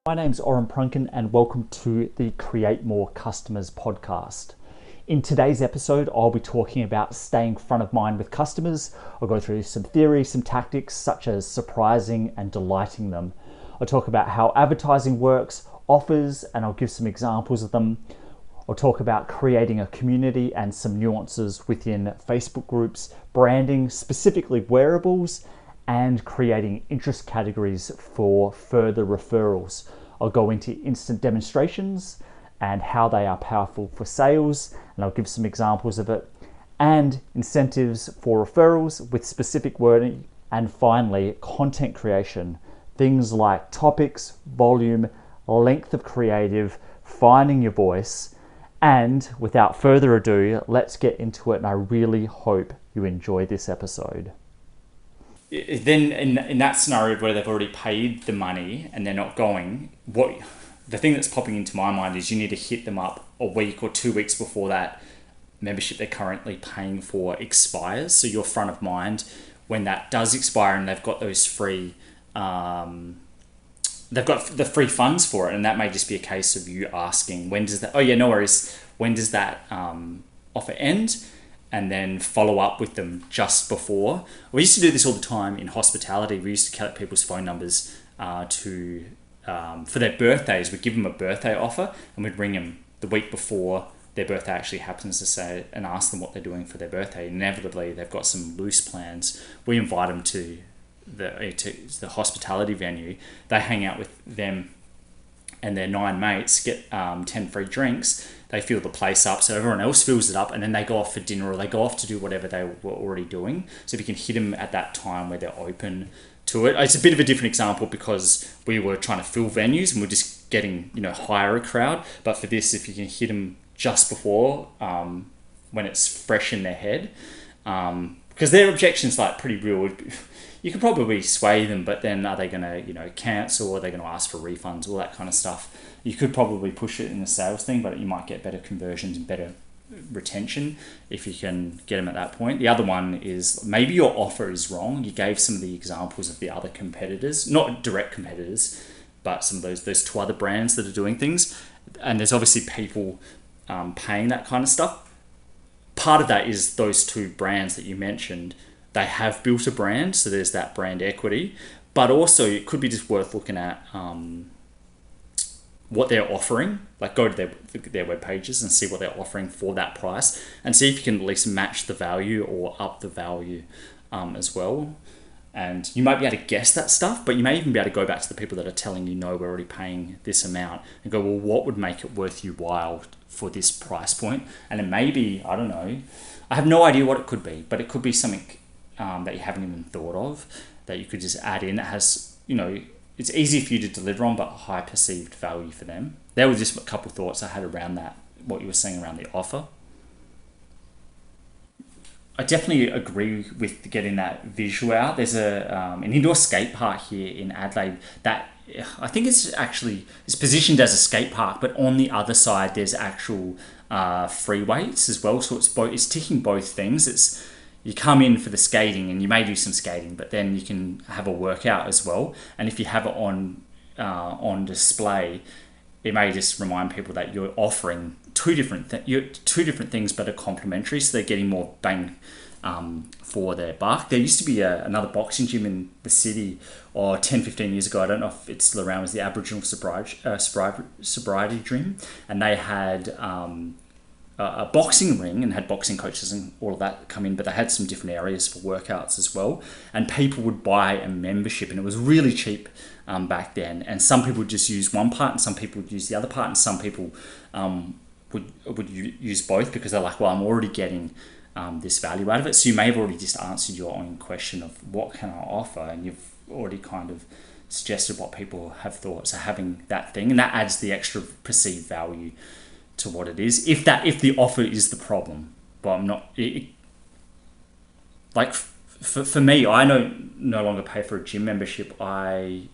My name's Oren Prunken and welcome to the Create More Customers podcast. In today's episode, I'll be talking about staying front of mind with customers. I'll go through some theory, some tactics such as surprising and delighting them. I'll talk about how advertising works, offers, and I'll give some examples of them. I'll talk about creating a community and some nuances within Facebook groups, branding, specifically wearables, and creating interest categories for further referrals. I'll go into instant demonstrations and how they are powerful for sales, and I'll give some examples of it, and incentives for referrals with specific wording, and finally, content creation. Things like topics, volume, length of creative, finding your voice, and without further ado, let's get into it, and I really hope you enjoy this episode. Then in that scenario where they've already paid the money and they're not going, the thing that's popping into my mind is you need to hit them up a week or 2 weeks before that membership they're currently paying for expires. So you're front of mind when that does expire and they've got those free, they've got the free funds for it. And that may just be a case of you asking, when does that offer end? And then follow up with them just before. We used to do this all the time in hospitality. We used to collect people's phone numbers for their birthdays. We'd give them a birthday offer and we'd ring them the week before their birthday actually happens to say and ask them what they're doing for their birthday. Inevitably, they've got some loose plans. We invite them to the hospitality venue. They hang out with them and their 9 mates, get 10 free drinks. They fill the place up, so everyone else fills it up, and then they go off for dinner or they go off to do whatever they were already doing. So if you can hit them at that time where they're open to it. It's a bit of a different example because we were trying to fill venues and we're just getting, hire a crowd. But for this, if you can hit them just before, when it's fresh in their head, because their objection's like pretty real. You could probably sway them, but then are they going to, cancel, or are they going to ask for refunds, all that kind of stuff. You could probably push it in the sales thing, but you might get better conversions and better retention if you can get them at that point. The other one is maybe your offer is wrong. You gave some of the examples of the other competitors, not direct competitors, but some of those 2 other brands that are doing things. And there's obviously people paying that kind of stuff. Part of that is those 2 brands that you mentioned. They have built a brand, so there's that brand equity. But also, it could be just worth looking at what they're offering. Like, go to their web pages and see what they're offering for that price, and see if you can at least match the value or up the value as well. And you might be able to guess that stuff, but you may even be able to go back to the people that are telling you, no, we're already paying this amount, and go, well, what would make it worth you while for this price point? And it may be, I don't know, I have no idea what it could be, but it could be something that you haven't even thought of, that you could just add in that has, it's easy for you to deliver on, but high perceived value for them. There were just a couple of thoughts I had around that, what you were saying around the offer. I definitely agree with getting that visual out. There's an indoor skate park here in Adelaide that I think it's positioned as a skate park, but on the other side there's actual free weights as well. So it's ticking both things. You come in for the skating and you may do some skating, but then you can have a workout as well. And if you have it on display, it may just remind people that you're offering two different things, but are complementary, so they're getting more bang for their buck. There used to be another boxing gym in the city 10-15 years ago. I don't know if it's still around. It was the Aboriginal sobriety gym, and they had a boxing ring and had boxing coaches and all of that come in, but they had some different areas for workouts as well. And people would buy a membership, and it was really cheap back then. And some people would just use one part, and some people would use the other part, and some people would use both because they're like, well, I'm already getting this value out of it. So you may have already just answered your own question of what can I offer, and you've already kind of suggested what people have thought. So having that thing, and that adds the extra perceived value to what it is, if the offer is the problem. But I'm not for me, I no longer pay for a gym membership. I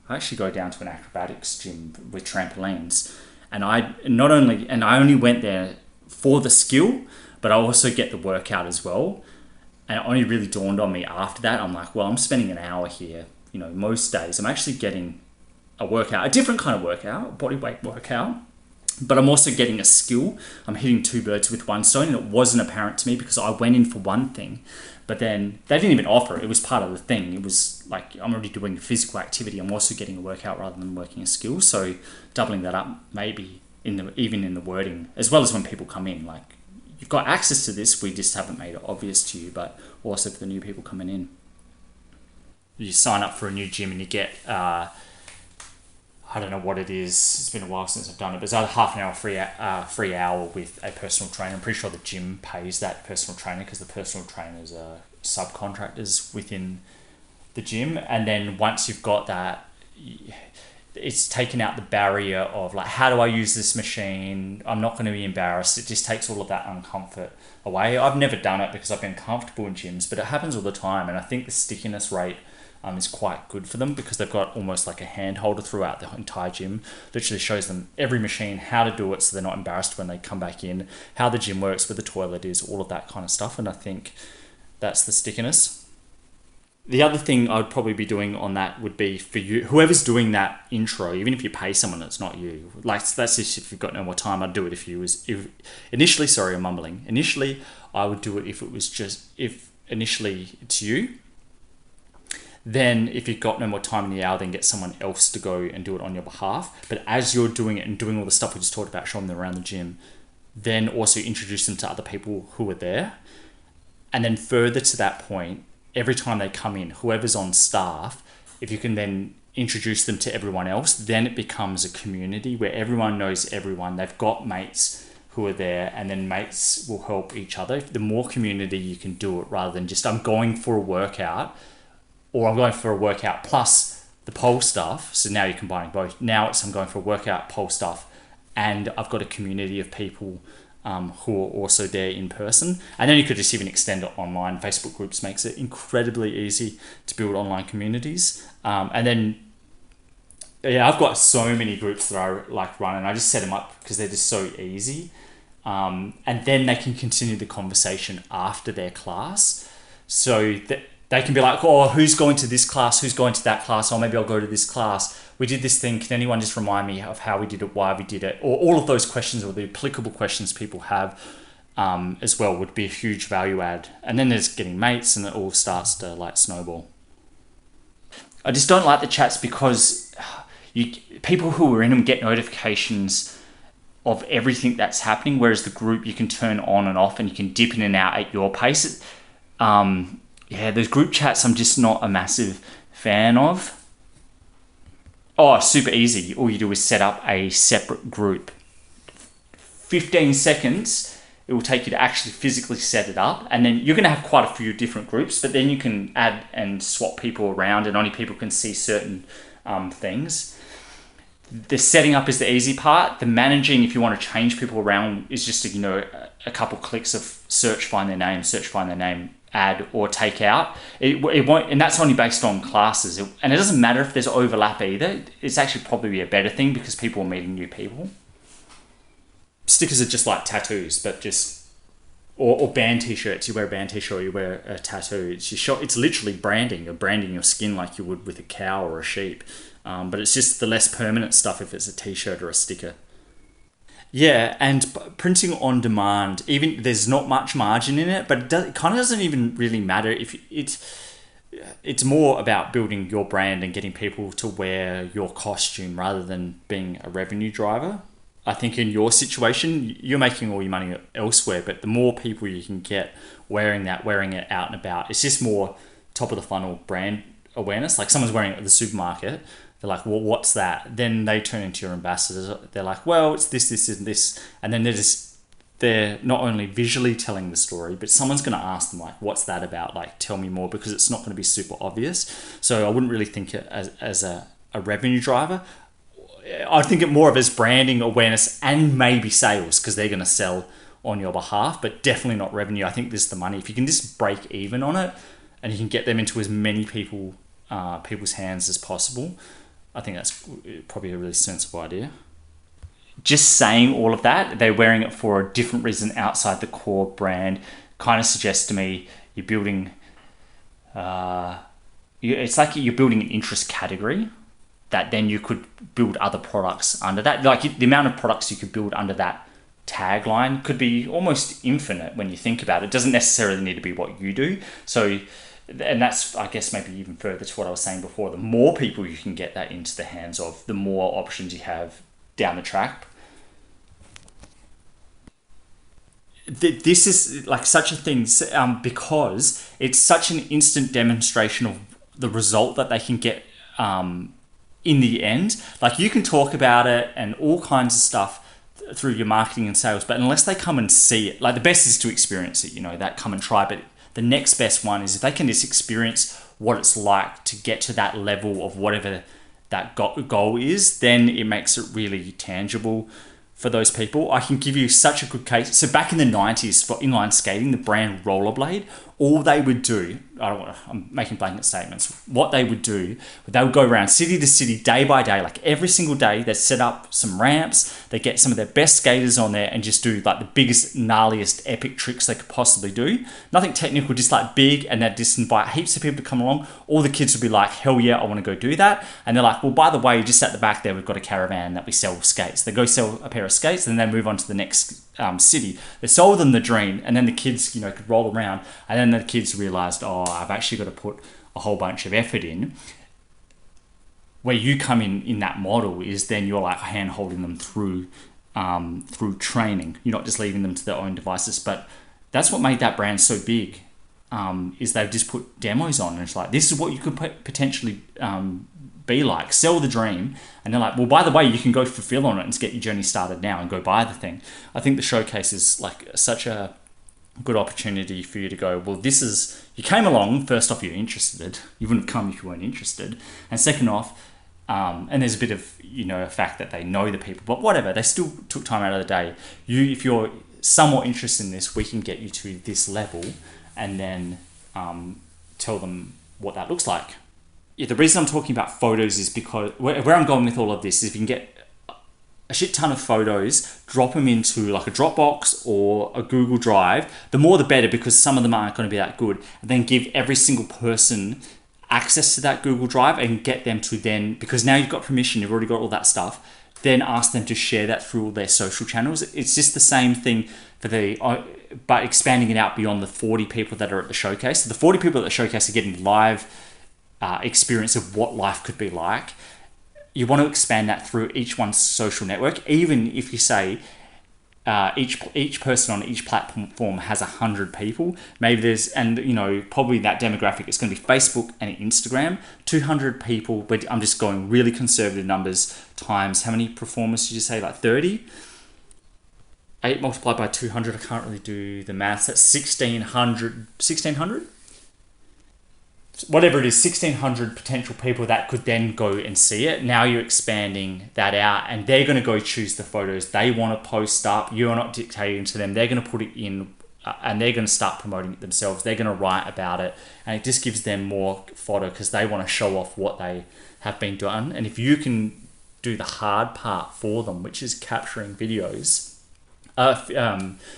actually go down to an acrobatics gym with trampolines, and I only went there for the skill, but I also get the workout as well. And it only really dawned on me after that. I'm like, well, I'm spending an hour here. Most days I'm actually getting a workout, a different kind of workout, body weight workout, but I'm also getting a skill. I'm hitting two birds with one stone, and it wasn't apparent to me because I went in for one thing, but then they didn't even offer it. It was part of the thing. It was like, I'm already doing physical activity. I'm also getting a workout rather than working a skill. So doubling that up, maybe even in the wording, as well as when people come in, like, you've got access to this, we just haven't made it obvious to you, but also for the new people coming in. You sign up for a new gym and you get, I don't know what it is. It's been a while since I've done it, but it's either half an hour, free hour with a personal trainer. I'm pretty sure the gym pays that personal trainer because the personal trainers are subcontractors within the gym. And then once you've got that, it's taken out the barrier of like, how do I use this machine? I'm not going to be embarrassed. It just takes all of that uncomfort away. I've never done it because I've been comfortable in gyms, but it happens all the time. And I think the stickiness rate is quite good for them because they've got almost like a hand holder throughout the entire gym. Literally shows them every machine, how to do it so they're not embarrassed when they come back in, how the gym works, where the toilet is, all of that kind of stuff. And I think that's the stickiness. The other thing I would probably be doing on that would be for you, whoever's doing that intro, even if you pay someone that's not you, like that's just if you've got no more time, I'd do it initially, sorry, I'm mumbling. Initially, I would do it if initially it's you. Then if you've got no more time in the hour, then get someone else to go and do it on your behalf. But as you're doing it and doing all the stuff we just talked about, showing them around the gym, then also introduce them to other people who are there. And then further to that point, every time they come in, whoever's on staff, if you can then introduce them to everyone else, then it becomes a community where everyone knows everyone. They've got mates who are there, and then mates will help each other. The more community you can do it, rather than just, I'm going for a workout, or I'm going for a workout plus the pole stuff. So now you're combining both. Now it's, I'm going for a workout, pole stuff, and I've got a community of people who are also there in person. And then you could just even extend it online. Facebook groups makes it incredibly easy to build online communities. And then, yeah, I've got so many groups that I like run, and I just set them up because they're just so easy. And then they can continue the conversation after their class. So that they can be like, oh, who's going to this class? Who's going to that class? Or maybe I'll go to this class. We did this thing. Can anyone just remind me of how we did it, why we did it? Or all of those questions, or the applicable questions people have as well, would be a huge value add. And then there's getting mates, and it all starts to like snowball. I just don't like the chats because people who are in them get notifications of everything that's happening, whereas the group you can turn on and off and you can dip in and out at your pace. Yeah, those group chats I'm just not a massive fan of. Oh, super easy. All you do is set up a separate group. 15 seconds, it will take you to actually physically set it up. And then you're going to have quite a few different groups, but then you can add and swap people around, and only people can see certain things. The setting up is the easy part. The managing, if you want to change people around, is just a couple clicks of search, find their name, add or take out. It won't, and that's only based on classes. And it doesn't matter if there's overlap either. It's actually probably a better thing because people are meeting new people. Stickers are just like tattoos, but just or band t-shirts. You wear a band t-shirt, or you wear a tattoo. It's literally branding. You're branding your skin like you would with a cow or a sheep. But it's just the less permanent stuff if it's a t-shirt or a sticker. Yeah, and printing on demand, even there's not much margin in it, but it kind of doesn't even really matter if it's more about building your brand and getting people to wear your costume rather than being a revenue driver. I think in your situation, you're making all your money elsewhere, but the more people you can get wearing it out and about, it's just more top of the funnel brand awareness. Like someone's wearing it at the supermarket. They're like, well, what's that? Then they turn into your ambassadors. They're like, well, it's this, and this. And then they're not only visually telling the story, but someone's going to ask them, like, what's that about? Like, tell me more, because it's not going to be super obvious. So I wouldn't really think it as a revenue driver. I think it more of as branding, awareness, and maybe sales, because they're going to sell on your behalf, but definitely not revenue. I think there's the money. If you can just break even on it and you can get them into as many people's hands as possible, I think that's probably a really sensible idea. Just saying all of that, they're wearing it for a different reason outside the core brand, kind of suggests to me you're building, it's like you're building an interest category. that then you could build other products under that. Like the amount of products you could build under that tagline could be almost infinite when you think about it. It doesn't necessarily need to be what you do. So, and that's, I guess, maybe even further to what I was saying before. The more people you can get that into the hands of, the more options you have down the track. This is like such a thing because it's such an instant demonstration of the result that they can get in the end. Like you can talk about it and all kinds of stuff through your marketing and sales, but unless they come and see it, like the best is to experience it, that come and try. But the next best one is if they can just experience what it's like to get to that level of whatever that goal is, then it makes it really tangible for those people. I can give you such a good case. So back in the 90s for inline skating, the brand Rollerblade, all they would do, I'm making blanket statements, what they would do, they would go around city to city, day by day, like every single day, they'd set up some ramps, they get some of their best skaters on there and just do like the biggest, gnarliest, epic tricks they could possibly do. Nothing technical, just like big, and they'd just invite heaps of people to come along. All the kids would be like, hell yeah, I want to go do that. And they're like, well, by the way, just at the back there, we've got a caravan that we sell skates. They go sell a pair of skates, and then they move on to the next city. They sold them the dream, and then the kids, could roll around, and then the kids realized, oh, I've actually got to put a whole bunch of effort in. Where you come in that model is then you're like hand holding them through training. You're not just leaving them to their own devices. But that's what made that brand so big. Is they've just put demos on, and it's like, this is what you could potentially be like. Sell the dream, and they're like, well, by the way, you can go fulfill on it and get your journey started now and go buy the thing. I think the showcase is like such a good opportunity for you to go, well, this is, you came along, first off, you're interested. You wouldn't have come if you weren't interested. And second off, and there's a bit of, a fact that they know the people, but whatever, they still took time out of the day. If you're somewhat interested in this, we can get you to this level, and then tell them what that looks like. Yeah, the reason I'm talking about photos is because where I'm going with all of this is if you can get a shit ton of photos, drop them into like a Dropbox or a Google Drive, the more the better, because some of them aren't going to be that good. And then give every single person access to that Google Drive and get them to then, because now you've got permission, you've already got all that stuff, then ask them to share that through all their social channels. It's just the same thing for but expanding it out beyond the 40 people that are at the showcase. So the 40 people at the showcase are getting live experience of what life could be like. You want to expand that through each one's social network, even if you say each person on each platform has 100 people. Maybe there's, and probably that demographic is going to be Facebook and Instagram. 200 people, but I'm just going really conservative numbers, times how many performers did you say? Like 30? 8 multiplied by 200, I can't really do the maths. That's 1,600. 1,600? Whatever it is, 1,600 potential people that could then go and see it. Now you're expanding that out, and they're going to go choose the photos they want to post up. You're not dictating to them. They're going to put it in, and they're going to start promoting it themselves. They're going to write about it, and it just gives them more fodder because they want to show off what they have been done. And if you can do the hard part for them, which is capturing videos,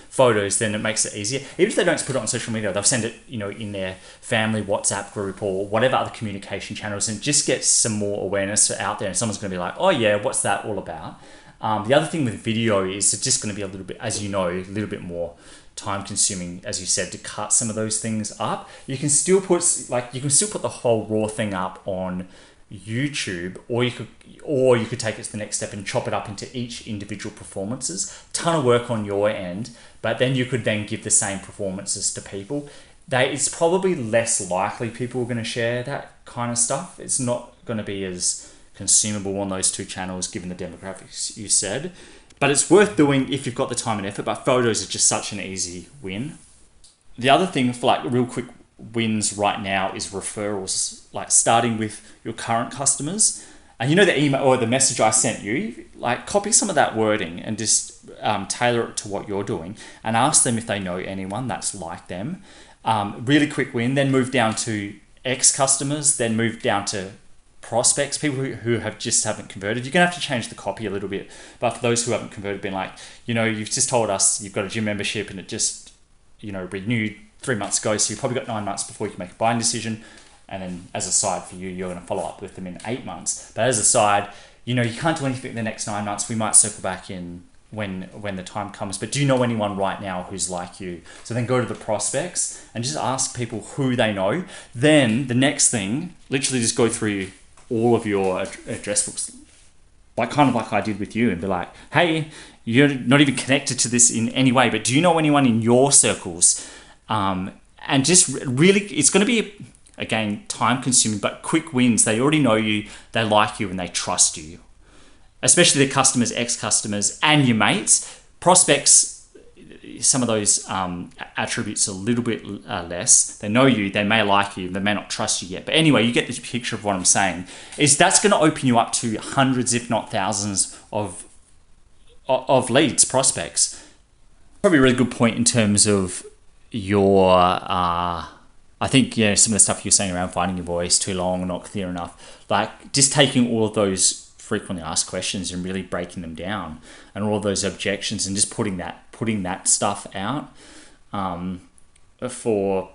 photos, then it makes it easier. Even if they don't put it on social media, they'll send it, in their family WhatsApp group or whatever other communication channels, and just get some more awareness out there. And someone's going to be like, oh yeah, what's that all about? The other thing with video is it's just going to be a little bit, as you know, a little bit more time consuming, as you said, to cut some of those things up. You can still put the whole raw thing up on YouTube, or you could take it to the next step and chop it up into each individual performances. Ton of work on your end, but then you could then give the same performances to people. It's probably less likely people are going to share that kind of stuff. It's not going to be as consumable on those two channels given the demographics you said, but it's worth doing if you've got the time and effort. But photos are just such an easy win. The other thing for like real quick wins right now is referrals, like starting with your current customers. And the email or the message I sent you, like copy some of that wording and just tailor it to what you're doing, and ask them if they know anyone that's like them. Really quick win. Then move down to ex-customers, then move down to prospects, people who haven't converted. You're gonna have to change the copy a little bit, but for those who haven't converted, been like, you've just told us you've got a gym membership and it just renewed 3 months ago, so you've probably got 9 months before you can make a buying decision. And then as a side for you, you're going to follow up with them in 8 months. But as a side, you can't do anything in the next 9 months. We might circle back in when the time comes. But do you know anyone right now who's like you? So then go to the prospects and just ask people who they know. Then the next thing, literally just go through all of your address books, kind of like I did with you, and be like, hey, you're not even connected to this in any way, but do you know anyone in your circles? And just really, it's going to be, again, time consuming, but quick wins. They already know you, they like you, and they trust you. Especially the customers, ex-customers, and your mates. Prospects, some of those attributes are a little bit less. They know you, they may like you, they may not trust you yet. But anyway, you get this picture of what I'm saying. Is that's going to open you up to hundreds, if not thousands, of leads, prospects. Probably a really good point in terms of your, I think, some of the stuff you're saying around finding your voice too long, not clear enough. Like just taking all of those frequently asked questions and really breaking them down, and all those objections, and just putting that stuff out for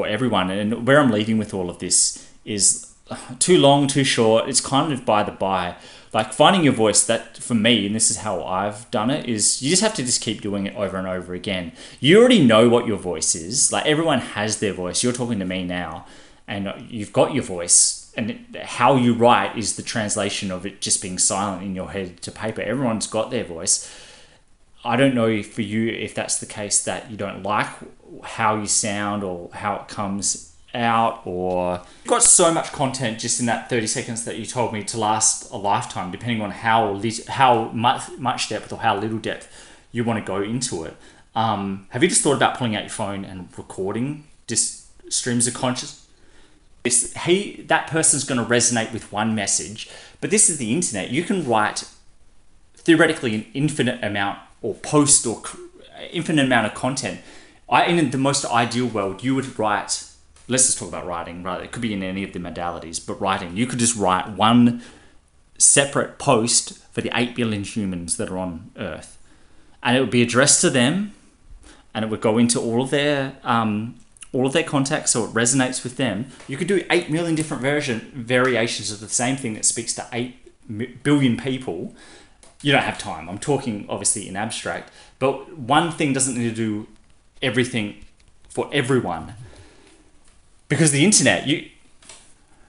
everyone. And where I'm leading with all of this is too long, too short. It's kind of by the by. Like finding your voice, that for me, and this is how I've done it, is you just have to just keep doing it over and over again. You already know what your voice is. Like everyone has their voice. You're talking to me now, and you've got your voice. And how you write is the translation of it just being silent in your head to paper. Everyone's got their voice. I don't know for you if that's the case, that you don't like how you sound or how it comes out, or you've got so much content just in that 30 seconds that you told me to last a lifetime, depending on how much depth or how little depth you want to go into it. Have you just thought about pulling out your phone and recording just streams of consciousness? That person's going to resonate with one message, but this is the internet. You can write theoretically an infinite amount, or post or infinite amount of content. In the most ideal world, you would write, let's just talk about writing, right? It could be in any of the modalities, but writing, you could just write one separate post for the 8 billion humans that are on Earth, and it would be addressed to them, and it would go into all of their contacts, so it resonates with them. You could do 8 million different variations of the same thing that speaks to 8 billion people. You don't have time. I'm talking obviously in abstract, but one thing doesn't need to do everything for everyone, because the internet, you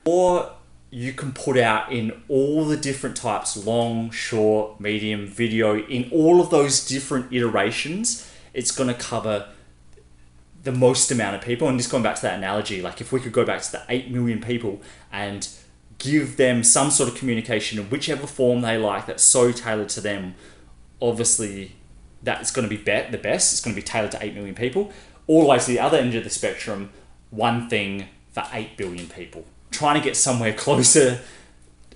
can put out in all the different types, long, short, medium, video, in all of those different iterations. It's going to cover the most amount of people. And just going back to that analogy, like if we could go back to the 8 million people and give them some sort of communication in whichever form they like, that's so tailored to them, obviously that's going to be the best. It's going to be tailored to 8 million people. All the way to the other end of the spectrum, one thing for 8 billion people. Trying to get somewhere closer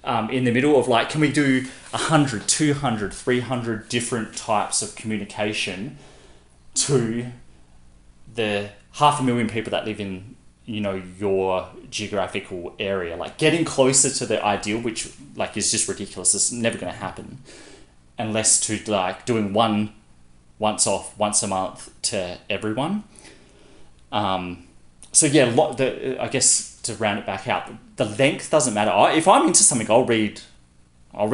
in the middle of like, can we do 100, 200, 300 different types of communication to the 500,000 people that live in, your geographical area? Like getting closer to the ideal, which like is just ridiculous. It's never going to happen unless to like doing once a month to everyone. So yeah, I guess to round it back out, the length doesn't matter. If I'm into something, I'll read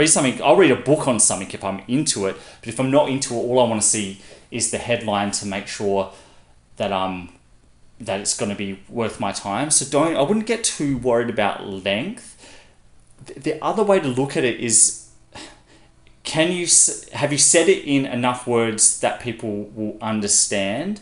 something. I'll read a book on something if I'm into it. But if I'm not into it, all I want to see is the headline to make sure that that it's going to be worth my time. So I wouldn't get too worried about length. The other way to look at it is, have you said it in enough words that people will understand?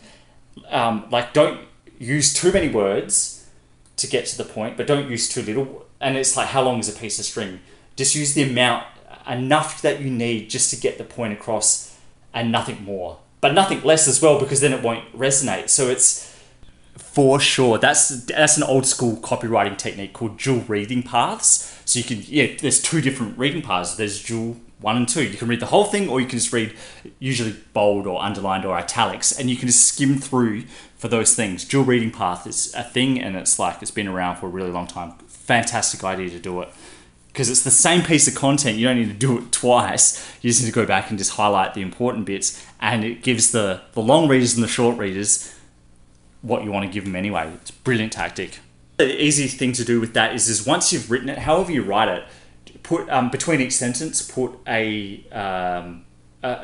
Like don't use too many words to get to the point, but don't use too little. And it's like, how long is a piece of string? Just use the amount, enough that you need just to get the point across, and nothing more. But nothing less as well, because then it won't resonate. So it's for sure. That's an old school copywriting technique called dual reading paths. So you can, there's 2 different reading paths. There's dual 1 and 2. You can read the whole thing, or you can just read usually bold or underlined or italics, and you can just skim through for those things. Dual reading path is a thing, and it's been around for a really long time. Fantastic idea to do it, because it's the same piece of content. You don't need to do it twice. You just need to go back and just highlight the important bits, and it gives the long readers and the short readers what you want to give them anyway. It's a brilliant tactic. The easy thing to do with that is once you've written it, however you write it, put between each sentence, put a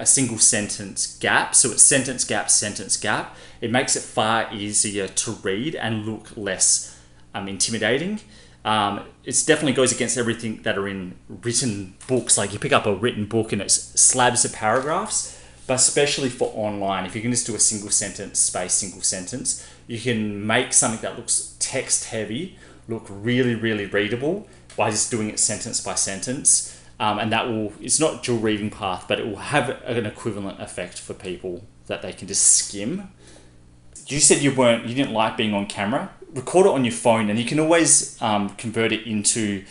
single sentence gap. So it's sentence gap, sentence gap. It makes it far easier to read and look less intimidating. It definitely goes against everything that are in written books. Like you pick up a written book and it's slabs of paragraphs, but especially for online, if you can just do a single sentence, space, single sentence, you can make something that looks text heavy look really, really readable by just doing it sentence by sentence. And that will, it's not dual reading path, but it will have an equivalent effect for people that they can just skim. You said you didn't like being on camera. Record it on your phone, and you can always convert it into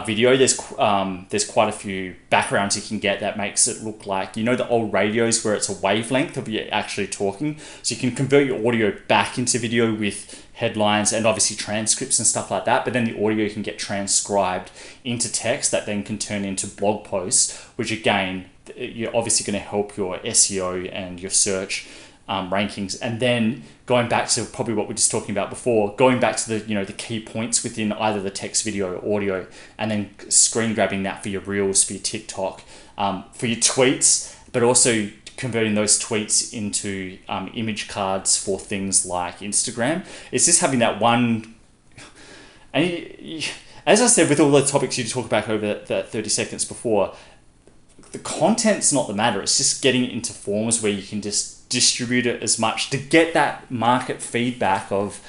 video. There's quite a few backgrounds you can get that makes it look like, the old radios where it's a wavelength of you actually talking. So you can convert your audio back into video with headlines and obviously transcripts and stuff like that. But then the audio can get transcribed into text that then can turn into blog posts, which again, you're obviously going to help your SEO and your search rankings. And then going back to probably what we were just talking about before, going back to the key points within either the text, video, or audio, and then screen grabbing that for your reels, for your TikTok, for your tweets, but also converting those tweets into image cards for things like Instagram. It's just having that one. And as I said, with all the topics you talk about over that 30 seconds before, the content's not the matter. It's just getting it into forms where you can just distribute it as much to get that market feedback of,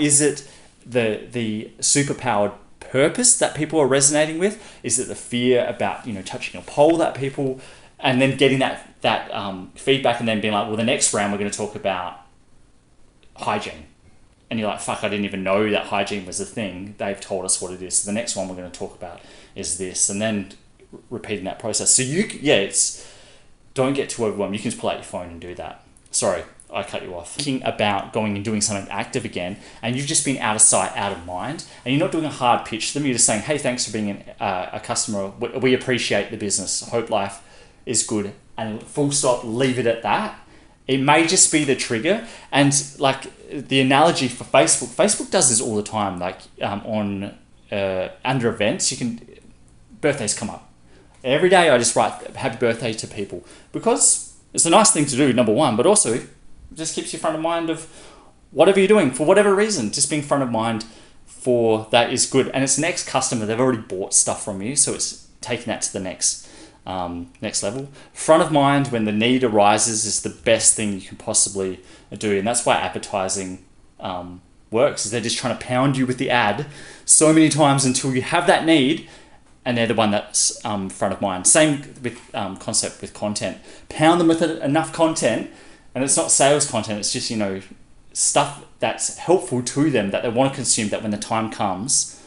is it the superpowered purpose that people are resonating with? Is it the fear about touching a pole that people, and then getting that feedback, and then being like, well, the next round we're going to talk about hygiene, and you're like, fuck, I didn't even know that hygiene was a thing. They've told us what it is. So the next one we're going to talk about is this, and then repeating that process. So don't get too overwhelmed. You can just pull out your phone and do that. Sorry, I cut you off. Thinking about going and doing something active again, and you've just been out of sight, out of mind, and you're not doing a hard pitch to them. You're just saying, hey, thanks for being a customer. We appreciate the business. Hope life is good. And full stop, leave it at that. It may just be the trigger. And like the analogy for Facebook does this all the time. Like under events, birthdays come up. Every day I just write happy birthday to people because it's a nice thing to do, number one, but also it just keeps you front of mind of whatever you're doing for whatever reason. Just being front of mind for that is good. And it's next customer. They've already bought stuff from you, so it's taking that to the next level. Front of mind when the need arises is the best thing you can possibly do. And that's why advertising works, is they're just trying to pound you with the ad so many times until you have that need, and they're the one that's front of mind. Same with concept with content. Pound them with enough content, and it's not sales content, it's just, stuff that's helpful to them that they want to consume, that when the time comes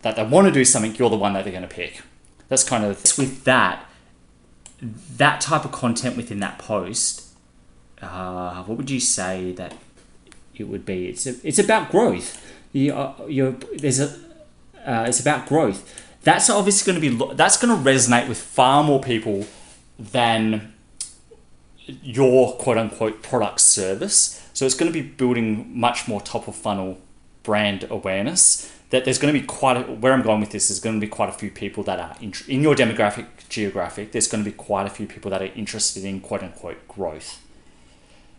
that they want to do something, you're the one that they're going to pick. That's kind of, with that type of content within that post, what would you say that it would be? It's about growth. It's about growth. That's obviously going to be, that's going to resonate with far more people than your quote unquote product service. So it's going to be building much more top of funnel brand awareness. That there's going to be where I'm going with this is going to be quite a few people that are in your geographic. There's going to be quite a few people that are interested in quote unquote growth.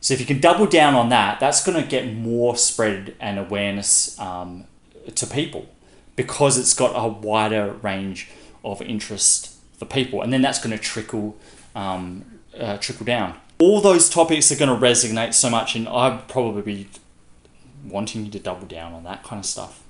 So if you can double down on that, that's going to get more spread and awareness to people, because it's got a wider range of interest for people, and then that's going to trickle down. All those topics are going to resonate so much, and I'd probably be wanting you to double down on that kind of stuff.